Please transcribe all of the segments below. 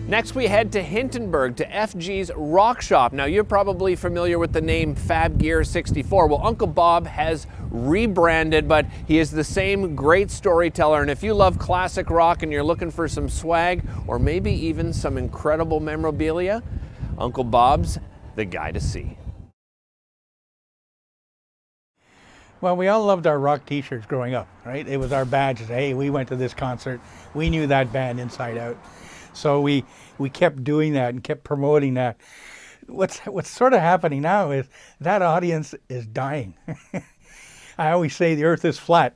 Next, we head to Hintonburg to FG's Rock Shop. Now, you're probably familiar with the name FabGear 64. Well, Uncle Bob has rebranded, but he is the same great storyteller. And if you love classic rock and you're looking for some swag or maybe even some incredible memorabilia, Uncle Bob's the guy to see. Well, we all loved our rock t-shirts growing up, right? It was our badge. Hey, we went to this concert. We knew that band inside out. So we kept doing that and kept promoting that. What's sort of happening now is that audience is dying. I always say the earth is flat.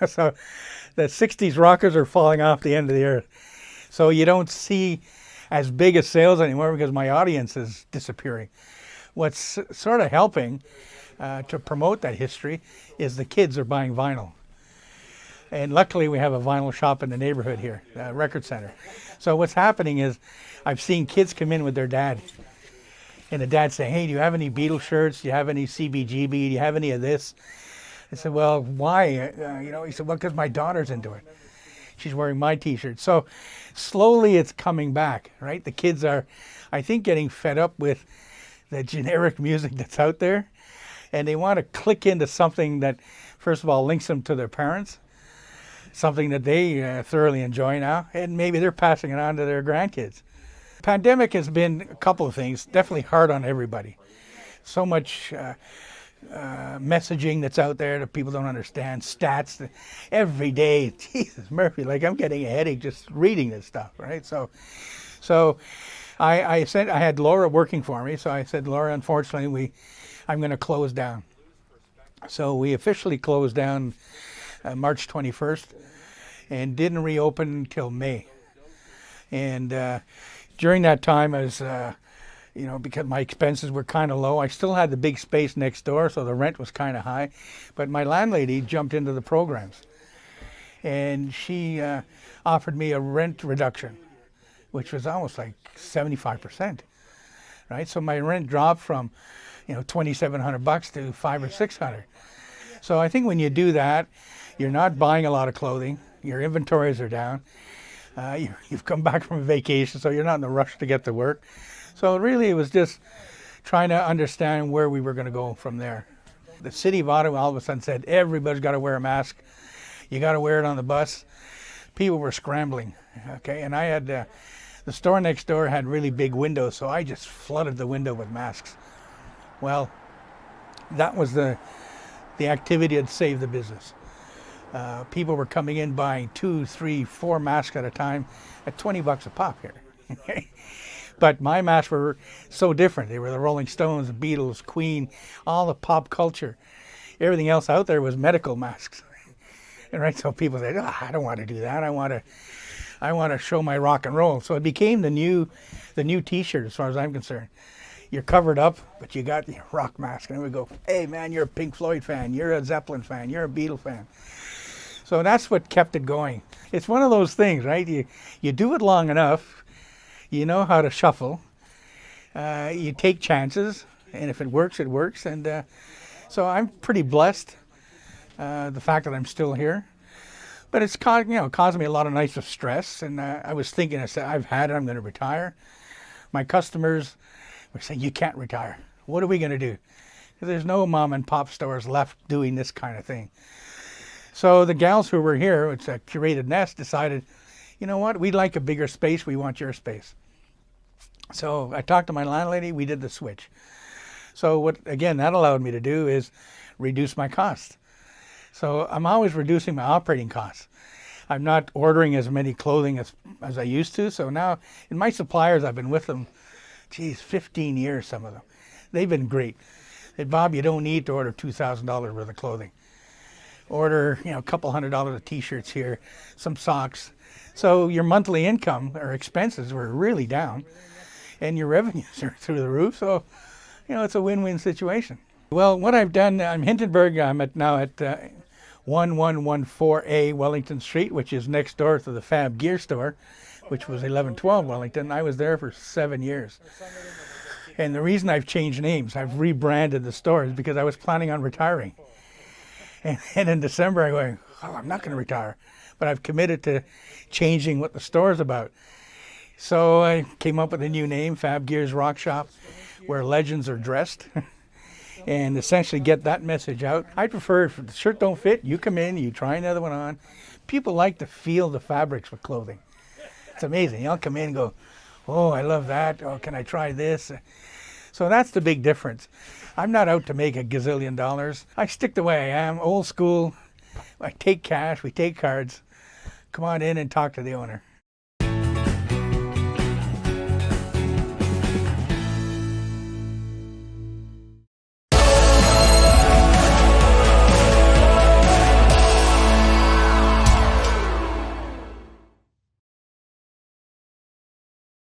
So the 60s rockers are falling off the end of the earth. So you don't see as big a sales anymore because my audience is disappearing. What's sort of helping to promote that history is the kids are buying vinyl. And luckily we have a vinyl shop in the neighborhood here, a record center. So what's happening is I've seen kids come in with their dad. And the dad saying, hey, do you have any Beatles shirts? Do you have any CBGB? Do you have any of this? I said, well, why? He said, well, because my daughter's into it. She's wearing my t-shirt. So slowly it's coming back, right? The kids are, I think, getting fed up with the generic music that's out there. And they want to click into something that, first of all, links them to their parents, something that they thoroughly enjoy now, and maybe they're passing it on to their grandkids. Pandemic has been a couple of things, definitely hard on everybody. So much messaging that's out there that people don't understand, stats every day. Jesus Murphy, like I'm getting a headache just reading this stuff, right? So I said, I had Laura working for me, so I said, Laura, unfortunately, I'm going to close down. So we officially closed down March 21st and didn't reopen until May. And during that time, as because my expenses were kind of low, I still had the big space next door, so the rent was kind of high. But my landlady jumped into the programs, and she offered me a rent reduction, which was almost like 75%, right? So my rent dropped from $2,700 to $500 or $600. So I think when you do that, you're not buying a lot of clothing. Your inventories are down. You've come back from a vacation, so you're not in a rush to get to work. So really, it was just trying to understand where we were going to go from there. The city of Ottawa all of a sudden said, everybody's got to wear a mask. You got to wear it on the bus. People were scrambling, okay? And I had, the store next door had really big windows, so I just flooded the window with masks. Well, that was the activity that saved the business. People were coming in buying 2, 3, 4 masks at a time at $20 a pop here. But my masks were so different. They were the Rolling Stones, the Beatles, Queen, all the pop culture. Everything else out there was medical masks. And right, so people said, oh, I don't want to do that. I want to show my rock and roll. So it became the new T-shirt as far as I'm concerned. You're covered up, but you got your rock mask. And we go, hey man, you're a Pink Floyd fan, you're a Zeppelin fan, you're a Beatle fan. So that's what kept it going. It's one of those things, right? You do it long enough, you know how to shuffle, you take chances, and if it works, it works. And so I'm pretty blessed, the fact that I'm still here. But it's caused me a lot of nights of stress. And I was thinking, I said, I've had it, I'm going to retire. My customers were saying, you can't retire. What are we going to do? Because there's no mom and pop stores left doing this kind of thing. So the gals who were here, it's a curated nest, decided, you know what, we'd like a bigger space, we want your space. So I talked to my landlady, we did the switch. So what, again, that allowed me to do is reduce my costs. So I'm always reducing my operating costs. I'm not ordering as many clothing as I used to. So now, in my suppliers, I've been with them, 15 years, some of them. They've been great. They said, Bob, you don't need to order $2,000 worth of clothing. Order, a couple $100 of t-shirts here, some socks. So your monthly income or expenses were really down, and your revenues are through the roof. So, it's a win-win situation. Well, what I've done, I'm Hintonburg. I'm now at 1114A Wellington Street, which is next door to the FabGear store, which was 1112 Wellington. I was there for 7 years. And the reason I've changed names, I've rebranded the store, is because I was planning on retiring. And in December, I'm going, I'm not going to retire. But I've committed to changing what the store's about. So I came up with a new name, FabGear's Rock Shop, where legends are dressed, and essentially get that message out. I prefer if the shirt don't fit, you come in, you try another one on. People like to feel the fabrics with clothing. It's amazing. You'll come in and go, oh, I love that. Oh, can I try this? So that's the big difference. I'm not out to make a gazillion dollars. I stick the way I am, old school. I take cash, we take cards. Come on in and talk to the owner.